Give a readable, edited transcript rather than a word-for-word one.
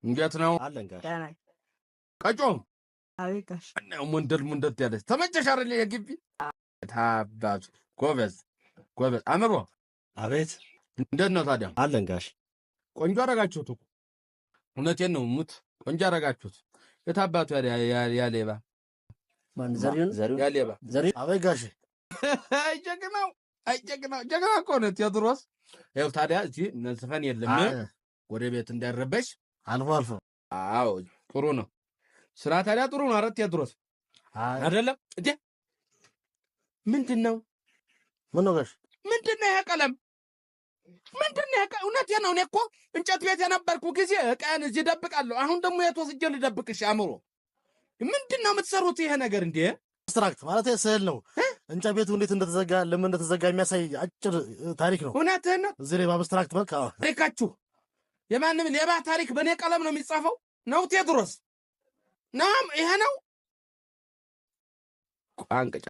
እንዴት ነው አለን ጋሽ ቀጮ? አቤት ጋሽ። ነው ሙንደል ያለች ተመቸሽ አይደል? የግቢ ታባቱ ጎበዝ አምሮ። አቤት እንዴት ነው ታዲያ? አለን ጋሽ። ቆንጆ አረጋችሁት እኮ እውነቴን ነው። ሙት ቆንጆ አረጋችሁት። የታባቱ ያሌባ ማን ዘሪሁን ያሌባ አቤት ጋሽ። ጀግና እኮ ነው ቴዎድሮስ። ይኸው ታዲያ እዚህ ነዝፈን የለም ወደ ቤት እንዳይረበሽ አልፎ አዎ ጥሩ ነው ስራ ታዲያ ጥሩ ነው። አረ ቴዎድሮስ አይደለም እንዴ? ምንድነው ጋሽ? ምንድነው ይሄ ቀለም? ምንድነው ይሄ? እውነቴን ነው። እኔ እኮ እንጨት ቤት የነበርኩ ጊዜ ዕቃዬን እዚህ እደብቃለሁ። አሁን ደግሞ የት ወስጄ ልደብቅሽ? አእምሮ ምንድነው የምትሰሩት ይሄ ነገር እንዴ? አብስትራክት ማለት ስዕል ነው። እንጨት ቤቱ እንዴት እንደተዘጋ ለምን እንደተዘጋ የሚያሳይ አጭር ታሪክ ነው። እውነትህን ነው። እዚህ ላይ በአብስትራክት መልክ ታሪካችሁ የማንም ሌባ ታሪክ በእኔ ቀለም ነው የሚጻፈው ነው ቴዎድሮስ? ናም ይሄ ነው ቋንቋ